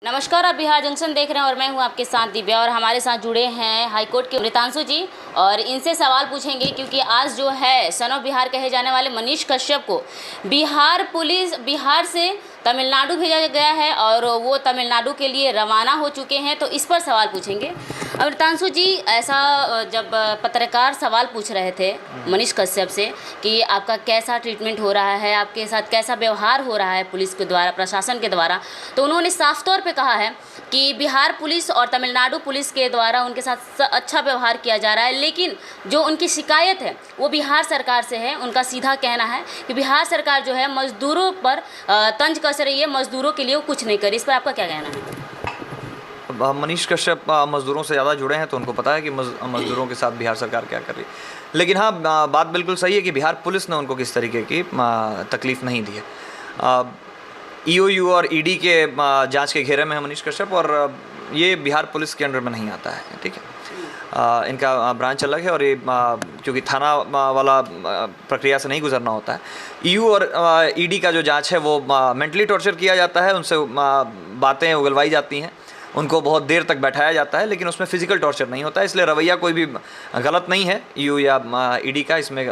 नमस्कार, आप बिहार जंक्शन देख रहे हैं और मैं हूं आपके साथ दिव्या। और हमारे साथ जुड़े हैं हाईकोर्ट के अमृतांशु जी और इनसे सवाल पूछेंगे क्योंकि आज जो है सन ऑफ बिहार कहे जाने वाले मनीष कश्यप को बिहार से तमिलनाडु भेजा गया है और वो तमिलनाडु के लिए रवाना हो चुके हैं, तो इस पर सवाल पूछेंगे। अमृतांशु जी, ऐसा जब पत्रकार सवाल पूछ रहे थे मनीष कश्यप से कि आपका कैसा ट्रीटमेंट हो रहा है, आपके साथ कैसा व्यवहार हो रहा है पुलिस के द्वारा, प्रशासन के द्वारा, तो उन्होंने साफ तौर पे कहा है कि बिहार पुलिस और तमिलनाडु पुलिस के द्वारा उनके साथ अच्छा व्यवहार किया जा रहा है, लेकिन जो उनकी शिकायत है वो बिहार सरकार से है। उनका सीधा कहना है कि बिहार सरकार जो है मजदूरों पर तंज कस रही है, मजदूरों के लिए वो कुछ नहीं करे। इस पर आपका क्या कहना है? मनीष कश्यप मज़दूरों से ज़्यादा जुड़े हैं तो उनको पता है कि मज़दूरों के साथ बिहार सरकार क्या कर रही है। लेकिन हाँ, बात बिल्कुल सही है कि बिहार पुलिस ने उनको किस तरीके की तकलीफ़ नहीं दी है। ईओयू और ईडी के जांच के घेरे में है मनीष कश्यप और ये बिहार पुलिस के अंडर में नहीं आता है, ठीक है। इनका ब्रांच अलग है और ये क्योंकि थाना वाला प्रक्रिया से नहीं गुजरना होता है। ईयू और ईडी का जो जांच है वो मेंटली टॉर्चर किया जाता है, उनसे बातें उगलवाई जाती हैं, उनको बहुत देर तक बैठाया जाता है, लेकिन उसमें फिजिकल टॉर्चर नहीं होता है। इसलिए रवैया कोई भी गलत नहीं है ईयू या ईडी का। इसमें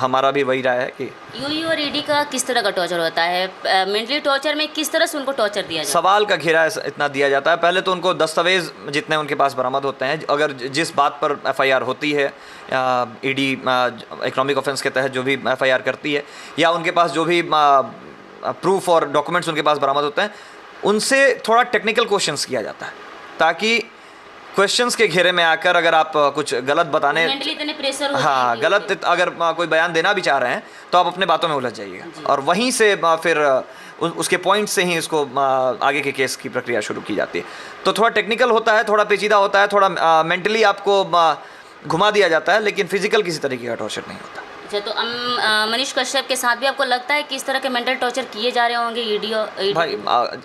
हमारा भी वही राय है कि ईयू और ईडी का किस तरह का टॉर्चर होता है, मेंटली टॉर्चर में किस तरह से उनको टॉर्चर दिया जाता है? सवाल का घेरा इतना दिया जाता है। पहले तो उनको दस्तावेज जितने उनके पास बरामद होते हैं, अगर जिस बात पर एफआईआर होती है, ईडी इकोनॉमिक ऑफेंस के तहत जो भी एफआईआर करती है, या उनके पास जो भी प्रूफ और डॉक्यूमेंट्स उनके पास बरामद होते हैं, उनसे थोड़ा टेक्निकल क्वेश्चंस किया जाता है, ताकि क्वेश्चंस के घेरे में आकर अगर आप कुछ गलत बताने, प्रेशर हाँ, गलत अगर कोई बयान देना भी चाह रहे हैं तो आप अपने बातों में उलझ जाइएगा और वहीं से फिर उसके पॉइंट से ही इसको आगे के केस की प्रक्रिया शुरू की जाती है। तो थोड़ा टेक्निकल होता है, थोड़ा पेचीदा होता है, थोड़ा मेंटली आपको घुमा दिया जाता है, लेकिन फिजिकल किसी तरीके का टॉर्चर नहीं होता। अच्छा, तो मनीष कश्यप के साथ भी आपको लगता है कि इस तरह के मेंटल टॉर्चर किए जा रहे होंगे ईडी और भाई,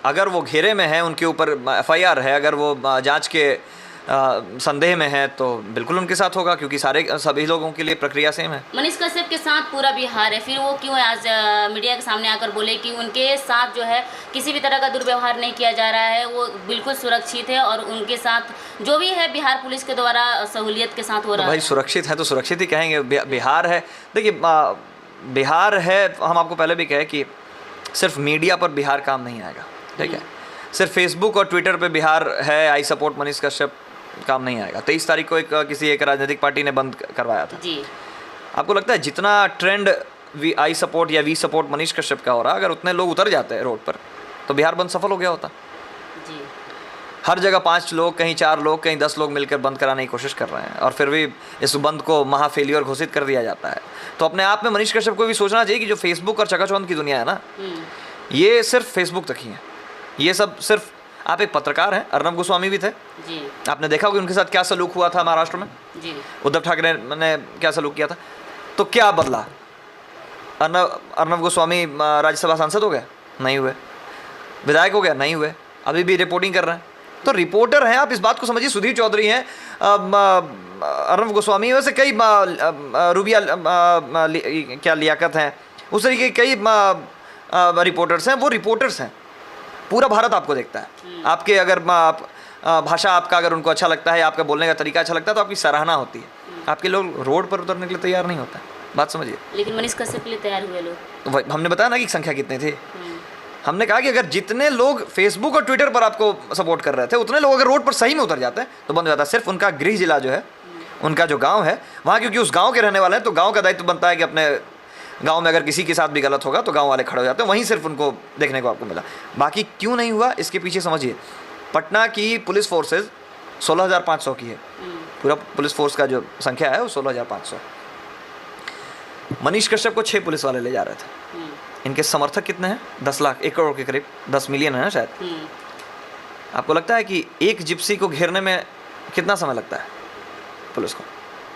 अगर वो घेरे में है, उनके ऊपर एफआईआर है, अगर वो जांच के संदेह में है तो बिल्कुल उनके साथ होगा, क्योंकि सभी लोगों के लिए प्रक्रिया सेम है। मनीष कश्यप के साथ पूरा बिहार है, फिर वो क्यों आज मीडिया के सामने आकर बोले कि उनके साथ जो है किसी भी तरह का दुर्व्यवहार नहीं किया जा रहा है, वो बिल्कुल सुरक्षित है और उनके साथ जो भी है बिहार पुलिस के द्वारा सहूलियत के साथ हो रहा है? भाई, सुरक्षित है तो सुरक्षित ही कहेंगे। बिहार है, देखिए, बिहार है, हम आपको पहले भी कहे कि सिर्फ मीडिया पर बिहार काम नहीं आएगा, ठीक है। सिर्फ फेसबुक और ट्विटर पे बिहार है, आई सपोर्ट मनीष कश्यप काम नहीं आएगा। 23 तारीख को किसी एक राजनीतिक पार्टी ने बंद करवाया था जी। आपको लगता है जितना ट्रेंड आई सपोर्ट या वी सपोर्ट मनीष कश्यप का हो रहा, अगर उतने लोग उतर जाते हैं रोड पर तो बिहार बंद सफल हो गया होता जी। हर जगह 5 लोग, कहीं 4 लोग, कहीं 10 लोग मिलकर बंद कराने की कोशिश कर रहे हैं और फिर भी इस बंद को महा फेलियर घोषित कर दिया जाता है। तो अपने आप में मनीष कश्यप को भी सोचना चाहिए कि जो फेसबुक और चकाचौंध की दुनिया है ना, ये सिर्फ फेसबुक तक ही है। ये सब सिर्फ, आप एक पत्रकार हैं, अर्नब गोस्वामी भी थे जी। आपने देखा कि उनके साथ क्या सलूक हुआ था महाराष्ट्र में जी। उद्धव ठाकरे ने क्या सलूक किया था, तो क्या बदला? अर्नब गोस्वामी राज्यसभा सांसद हो गया? नहीं हुए। विधायक हो गया? नहीं हुए। अभी भी रिपोर्टिंग कर रहे हैं। तो रिपोर्टर हैं, आप इस बात को समझिए। सुधीर चौधरी हैं, अर्नब गोस्वामी, वैसे कई रूबिया क्या लियाकत हैं, उस तरीके कई रिपोर्टर्स हैं। वो रिपोर्टर्स हैं, पूरा भारत आपको देखता है। आपके अगर भाषा आपका अगर उनको अच्छा लगता है, आपका बोलने का तरीका अच्छा लगता है तो आपकी सराहना होती है। आपके लोग रोड पर उतरने के लिए तैयार नहीं होता है, बात समझिए। लेकिन मनीष कश्यप के लिए तैयार हुए लोग, तो हमने बताया ना कि संख्या कितनी थी। हमने कहा कि अगर जितने लोग फेसबुक और ट्विटर पर आपको सपोर्ट कर रहे थे, उतने लोग अगर रोड पर सही में उतर जाते हैं तो बंद हो जाता है। सिर्फ उनका गृह जिला जो है, उनका जो गाँव है वहाँ, क्योंकि उस गाँव के रहने वाले हैं, तो गाँव का दायित्व बनता है कि अपने गांव में अगर किसी के साथ भी गलत होगा तो गांव वाले खड़े हो जाते हैं। वहीं सिर्फ उनको देखने को आपको मिला। बाकी क्यों नहीं हुआ, इसके पीछे समझिए। पटना की पुलिस फोर्सेज 16,500 की है। पूरा पुलिस फोर्स का जो संख्या है वो 16,500। मनीष कश्यप को 6 पुलिस वाले ले जा रहे थे। इनके समर्थक कितने हैं? 10 लाख, 1 करोड़ के करीब, 10 मिलियन है ना शायद। आपको लगता है कि एक जिप्सी को घेरने में कितना समय लगता है पुलिस को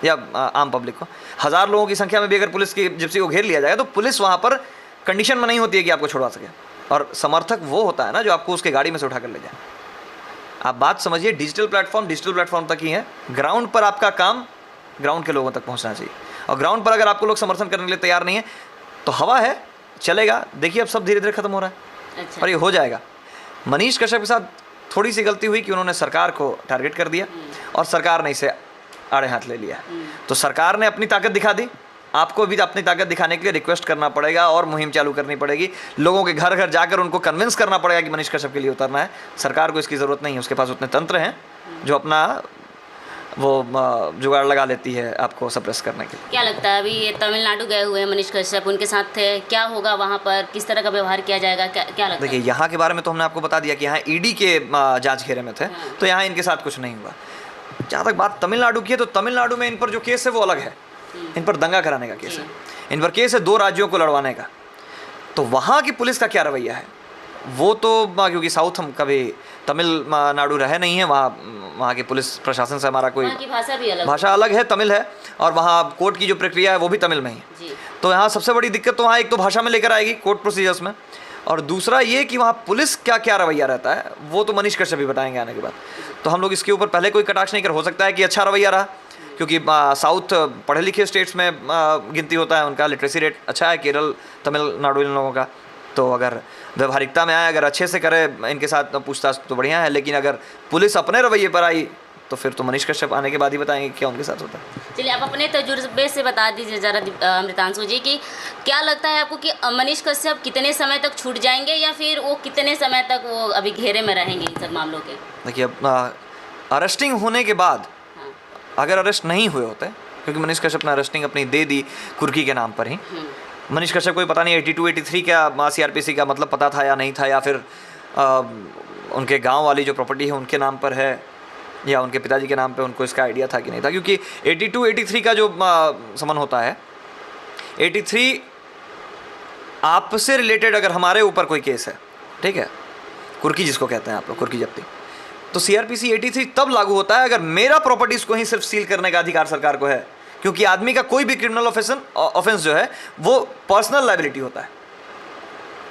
या आम पब्लिक को? 1000 लोगों की संख्या में भी अगर पुलिस की जिप्सी को घेर लिया जाए तो पुलिस वहाँ पर कंडीशन में नहीं होती है कि आपको छुड़वा सके। और समर्थक वो होता है ना जो आपको उसके गाड़ी में से उठा कर ले जाए। आप बात समझिए, डिजिटल प्लेटफॉर्म तक ही है। ग्राउंड पर आपका काम ग्राउंड के लोगों तक पहुँचना चाहिए। और ग्राउंड पर अगर आपको लोग समर्थन करने के लिए तैयार नहीं है तो हवा है, चलेगा। देखिए अब सब धीरे धीरे खत्म हो रहा है। अच्छा। और ये हो जाएगा। मनीष कश्यप के साथ थोड़ी सी गलती हुई कि उन्होंने सरकार को टारगेट कर दिया और सरकार ने इसे आड़े हाथ ले लिया। तो सरकार ने अपनी ताकत दिखा दी, आपको भी अपनी ताकत दिखाने के लिए रिक्वेस्ट करना पड़ेगा और मुहिम चालू करनी पड़ेगी। लोगों के घर घर जाकर उनको कन्विंस करना पड़ेगा कि मनीष कश्यप के लिए उतरना है। सरकार को इसकी ज़रूरत नहीं है, उसके पास उतने तंत्र हैं जो अपना वो जुगाड़ लगा लेती है आपको सप्रेस करने के लिए। क्या लगता है अभी ये तमिलनाडु गए हुए हैं मनीष कश्यप, उनके साथ थे, क्या होगा वहाँ पर, किस तरह का व्यवहार किया जाएगा, क्या लगता है? देखिए, यहाँ के बारे में तो हमने आपको बता दिया कि यहाँ ईडी के जांच घेरे में थे, तो यहाँ इनके साथ कुछ नहीं हुआ। जहाँ तक बात तमिलनाडु की है, तो तमिलनाडु में इन पर जो केस है वो अलग है। इन पर दंगा कराने का केस है, इन पर केस है 2 राज्यों को लड़वाने का। तो वहाँ की पुलिस का क्या रवैया है वो तो, क्योंकि साउथ हम कभी तमिलनाडु रहे नहीं है, वहाँ की पुलिस प्रशासन से हमारा कोई, वहाँ की भाषा भी अलग, भाषा अलग है, तमिल है, और वहाँ कोर्ट की जो प्रक्रिया है वो भी तमिल में ही है। तो यहाँ सबसे बड़ी दिक्कत तो वहाँ एक तो भाषा में लेकर आएगी कोर्ट प्रोसीजर्स में, और दूसरा ये कि वहाँ पुलिस क्या क्या रवैया रहता है वो तो मनीष कश्यप भी बताएंगे आने के बाद। तो हम लोग इसके ऊपर पहले कोई कटाक्ष नहीं कर, हो सकता है कि अच्छा रवैया रहा, क्योंकि साउथ पढ़े लिखे स्टेट्स में गिनती होता है, उनका लिटरेसी रेट अच्छा है, केरल तमिलनाडु इन लोगों का। तो अगर व्यवहारिकता में आए, अगर अच्छे से करे इनके साथ पूछताछ तो बढ़िया है, लेकिन अगर पुलिस अपने रवैये पर आई तो फिर तो मनीष कश्यप आने के बाद ही बताएंगे क्या उनके साथ होता है। चलिए आप अपने तजुर्बे से बता दीजिए ज़रा अमृतांशु जी कि क्या लगता है आपको कि मनीष कश्यप कितने समय तक छूट जाएंगे या फिर वो कितने समय तक वो अभी घेरे में रहेंगे इन सब मामलों के? देखिए, अरेस्टिंग होने के बाद अगर अरेस्ट नहीं हुए होते, क्योंकि मनीष कश्यप ने अरेस्टिंग अपनी दे दी कुर्की के नाम पर ही, मनीष कश्यप को पता नहीं 82, 83 का सीआरपीसी का मतलब पता था या नहीं था, या फिर उनके गांव वाली जो प्रॉपर्टी है उनके नाम पर है या उनके पिताजी के नाम पे उनको इसका आइडिया था कि नहीं था। क्योंकि 82, 83 का जो समन होता है, 83 आपसे रिलेटेड अगर हमारे ऊपर कोई केस है, ठीक है, कुर्की जिसको कहते हैं आप लोग, कुर्की जब्ती, तो सीआरपीसी 83 तब लागू होता है अगर मेरा प्रॉपर्टीज को ही सिर्फ सील करने का अधिकार सरकार को है। क्योंकि आदमी का कोई भी क्रिमिनल ऑफेंस जो है वो पर्सनल लायबिलिटी होता है,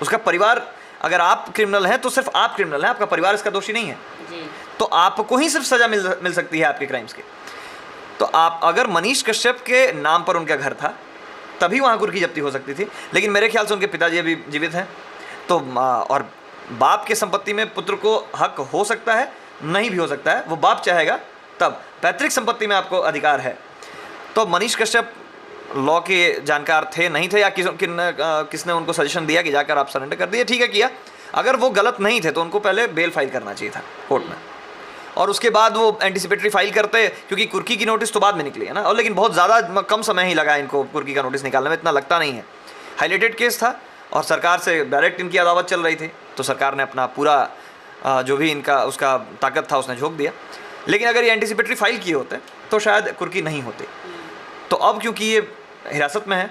उसका परिवार, अगर आप क्रिमिनल हैं तो सिर्फ आप क्रिमिनल हैं, आपका परिवार इसका दोषी नहीं है जी। तो आपको ही सिर्फ सजा मिल सकती है आपके क्राइम्स की। तो आप, अगर मनीष कश्यप के नाम पर उनका घर था तभी वहाँ कुर्की जब्ती हो सकती थी, लेकिन मेरे ख्याल से उनके पिताजी अभी जीवित हैं, तो और बाप के संपत्ति में पुत्र को हक हो सकता है, नहीं भी हो सकता है, वो बाप चाहेगा तब। पैतृक संपत्ति में आपको अधिकार है। तो मनीष कश्यप लॉ के जानकार थे, नहीं थे, या किसने उनको सजेशन दिया कि जाकर आप सरेंडर कर दिए, ठीक है किया। अगर वो गलत नहीं थे तो उनको पहले बेल फाइल करना चाहिए था कोर्ट में, और उसके बाद वो एंटिसिपेटरी फाइल करते, क्योंकि कुर्की की नोटिस तो बाद में निकली है ना, और लेकिन बहुत ज़्यादा कम समय ही लगा इनको कुर्की का नोटिस निकालने में, इतना लगता नहीं है। हाईलाइटेड केस था और सरकार से डायरेक्ट इनकी अदावत चल रही थी, तो सरकार ने अपना पूरा जो भी इनका उसका ताकत था उसने झोंक दिया। लेकिन अगर ये एंटिसिपेटरी फाइल किए होते तो शायद कुर्की नहीं होती। तो अब क्योंकि ये हिरासत में है,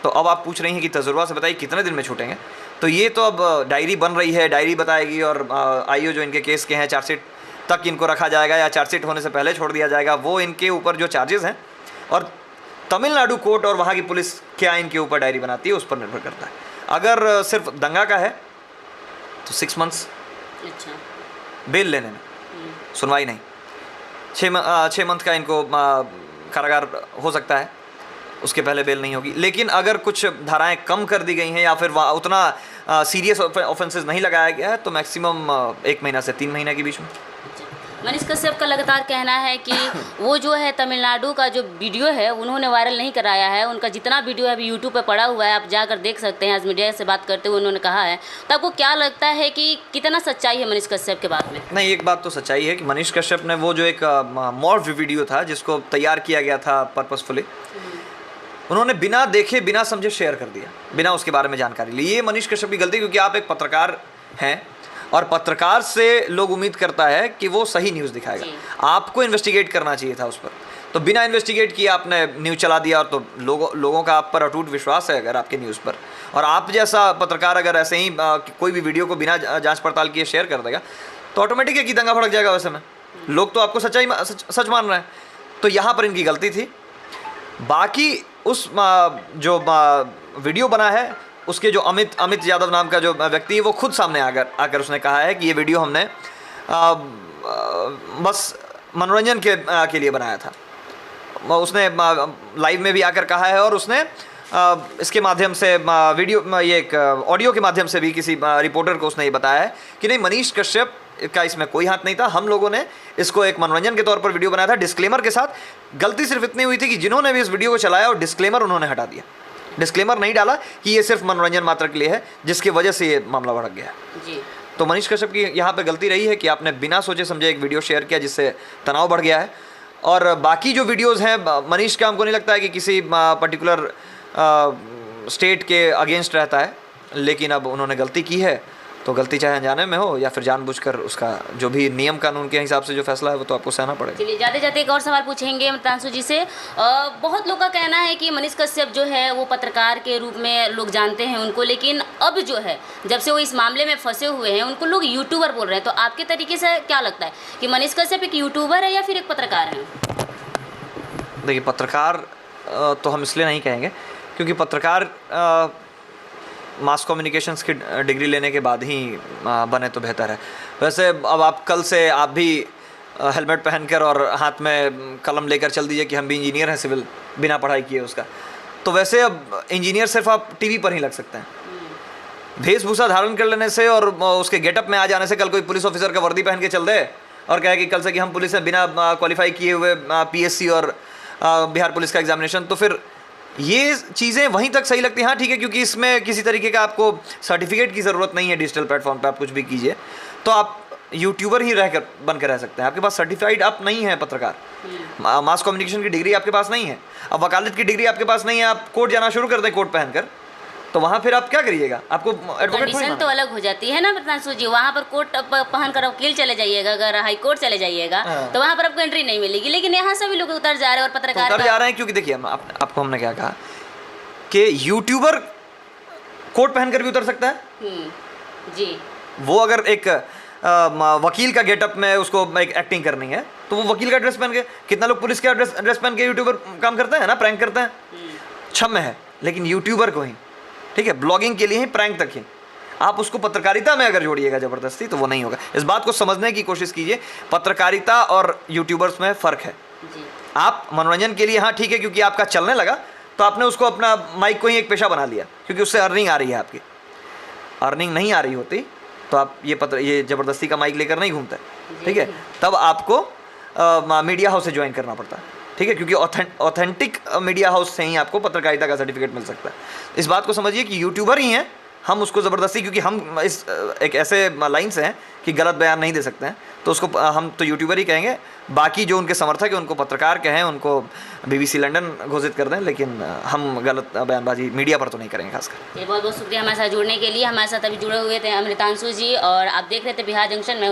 तो अब आप पूछ रही हैं कि तजुर्बा से बताइए कितने दिन में छूटेंगे, तो ये तो अब डायरी बन रही है, डायरी बताएगी, और आईओ जो इनके केस के हैं, चार्जशीट तक इनको रखा जाएगा या चार्जशीट होने से पहले छोड़ दिया जाएगा, वो इनके ऊपर जो चार्जेस हैं और तमिलनाडु कोर्ट और वहाँ की पुलिस क्या इनके ऊपर डायरी बनाती है उस पर निर्भर करता है। अगर सिर्फ दंगा का है तो 6 मंथ्स अच्छा बेल लेने में, सुनवाई नहीं, 6 मंथ का इनको कारागार हो सकता है, उसके पहले बेल नहीं होगी। लेकिन अगर कुछ धाराएं कम कर दी गई हैं या फिर उतना सीरियस ऑफेंसेस नहीं लगाया गया है तो मैक्सिमम 1 महीना से 3 महीने के बीच में। मनीष कश्यप का लगातार कहना है कि वो जो है तमिलनाडु का जो वीडियो है उन्होंने वायरल नहीं कराया है, उनका जितना वीडियो है अभी यूट्यूब पे पड़ा हुआ है, आप जाकर देख सकते हैं। आज मीडिया से बात करते हुए उन्होंने कहा है, तो आपको क्या लगता है कि कितना सच्चाई है मनीष कश्यप के बात में? नहीं, एक बात तो सच्चाई है कि मनीष कश्यप ने वो जो एक मॉर्फ वीडियो था जिसको तैयार किया गया था पर्पसफुली, उन्होंने बिना देखे बिना समझे शेयर कर दिया, बिना उसके बारे में जानकारी ली। ये मनीष कश्यप की गलती, क्योंकि आप एक पत्रकार हैं और पत्रकार से लोग उम्मीद करता है कि वो सही न्यूज़ दिखाएगा, आपको इन्वेस्टिगेट करना चाहिए था उस पर। तो बिना इन्वेस्टिगेट किए आपने न्यूज़ चला दिया, और तो लोगों का आप पर अटूट विश्वास है अगर आपके न्यूज़ पर, और आप जैसा पत्रकार अगर ऐसे ही कोई भी वीडियो को बिना जांच पड़ताल किए शेयर कर देगा तो ऑटोमेटिक है कि दंगा भड़क जाएगा। वैसे में लोग तो आपको सच मान रहे हैं, तो यहाँ पर इनकी गलती थी। बाकी उस जो वीडियो बना है उसके जो अमित यादव नाम का जो व्यक्ति है वो खुद सामने आकर उसने कहा है कि ये वीडियो हमने बस मनोरंजन के लिए बनाया था। उसने लाइव में भी आकर कहा है, और उसने इसके माध्यम से वीडियो, ये एक ऑडियो के माध्यम से भी किसी रिपोर्टर को उसने ये बताया है कि नहीं, मनीष कश्यप का इसमें कोई हाथ नहीं था। हम लोगों ने इसको एक मनोरंजन के तौर पर वीडियो बनाया था डिस्क्लेमर के साथ। गलती सिर्फ इतनी हुई थी कि जिन्होंने भी इस वीडियो को चलाया और डिस्क्लेमर उन्होंने हटा दिया, डिस्क्लेमर नहीं डाला कि ये सिर्फ मनोरंजन मात्र के लिए है, जिसकी वजह से ये मामला भड़क गया जी। तो मनीष कश्यप की यहाँ पे गलती रही है कि आपने बिना सोचे समझे एक वीडियो शेयर किया जिससे तनाव बढ़ गया है। और बाकी जो वीडियोस हैं मनीष का हमको नहीं लगता है कि किसी पर्टिकुलर स्टेट के अगेंस्ट रहता है, लेकिन अब उन्होंने गलती की है तो गलती चाहे अनजाने में हो या फिर जानबूझकर, उसका जो भी नियम कानून के हिसाब से जो फैसला है वो तो आपको सहना पड़ेगा। चलिए जाते जाते एक और सवाल पूछेंगे अमृतांशु जी से। बहुत लोग का कहना है कि मनीष कश्यप जो है वो पत्रकार के रूप में लोग जानते हैं उनको, लेकिन अब जो है जब से वो इस मामले में फंसे हुए हैं उनको लोग यूट्यूबर बोल रहे हैं। तो आपके तरीके से क्या लगता है कि मनीष कश्यप एक यूट्यूबर है या फिर एक पत्रकार है? देखिए, पत्रकार तो हम इसलिए नहीं कहेंगे क्योंकि पत्रकार मास कम्युनिकेशंस की डिग्री लेने के बाद ही बने तो बेहतर है। वैसे अब आप कल से आप भी हेलमेट पहनकर और हाथ में कलम लेकर चल दीजिए कि हम भी इंजीनियर हैं सिविल, बिना पढ़ाई किए उसका। तो वैसे अब इंजीनियर सिर्फ आप टीवी पर ही लग सकते हैं। वेशभूषा धारण कर लेने से और उसके गेटअप में आ जाने से कल कोई पुलिस ऑफिसर का वर्दी पहन के चल दे और कहे कि कल से कि हम पुलिस में बिना क्वालिफाई किए हुए पीएससी और बिहार पुलिस का एग्जामिनेशन, तो फिर ये चीज़ें वहीं तक सही लगती हैं। हाँ ठीक है, क्योंकि इसमें किसी तरीके का आपको सर्टिफिकेट की ज़रूरत नहीं है। डिजिटल प्लेटफॉर्म पे आप कुछ भी कीजिए तो आप यूट्यूबर ही रहकर बन के रह सकते हैं। आपके पास सर्टिफाइड आप नहीं है पत्रकार, मास कम्युनिकेशन की डिग्री आपके पास नहीं है, अब वकालत की डिग्री आपके पास नहीं है, आप कोर्ट जाना शुरू कर दें कोर्ट पहनकर, तो वहाँ फिर आप क्या करिएगा? आपको कंडीशन तो अलग हो जाती है ना अमृतांशु जी। वहाँ पर कोर्ट पहन कर वकील चले जाइएगा, अगर हाई कोर्ट चले जाइएगा तो वहाँ पर आपको एंट्री नहीं मिलेगी। लेकिन यहाँ से भी लोग उतर जा रहे हैं और पत्रकार उतर जा रहे हैं क्योंकि देखिए आपको हमने क्या कहा कि यूट्यूबर कोट पहनकर भी उतर सकता है। जी। वो अगर एक वकील का गेटअप में उसको एक एक्टिंग करनी है तो वो वकील का ड्रेस पहन के, कितना लोग पुलिस का ड्रेस पहन के यूट्यूबर काम करते हैं ना, प्रैंक करते हैं, क्षम्य है। लेकिन यूट्यूबर को ही, ठीक है, ब्लॉगिंग के लिए ही, प्रैंक तक ही, आप उसको पत्रकारिता में अगर जोड़िएगा ज़बरदस्ती तो वो नहीं होगा। इस बात को समझने की कोशिश कीजिए, पत्रकारिता और यूट्यूबर्स में फ़र्क है। आप मनोरंजन के लिए, हाँ ठीक है, क्योंकि आपका चलने लगा तो आपने उसको अपना माइक को ही एक पेशा बना लिया क्योंकि उससे अर्निंग आ रही है। आपकी अर्निंग नहीं आ रही होती तो आप ये ज़बरदस्ती का माइक लेकर नहीं घूमते, ठीक है, तब आपको मीडिया हाउस से ज्वाइन करना पड़ता है, ठीक है, क्योंकि ऑथेंटिक मीडिया हाउस से ही आपको पत्रकारिता का सर्टिफिकेट मिल सकता है। इस बात को समझिए कि यूट्यूबर ही हैं, हम उसको ज़बरदस्ती, क्योंकि हम इस एक ऐसे लाइन से हैं कि गलत बयान नहीं दे सकते हैं, तो उसको हम तो यूट्यूबर ही कहेंगे। बाकी जो उनके समर्थक हैं उनको पत्रकार कहें, उनको बीबीसी लंदन घोषित कर दें, लेकिन हम गलत बयानबाजी मीडिया पर तो नहीं करेंगे खासकर। ये बहुत बहुत शुक्रिया हमारे साथ जुड़ने के लिए। हमारे साथ अभी जुड़े हुए थे अमृतांशु जी और आप देख रहे थे बिहार जंक्शन में।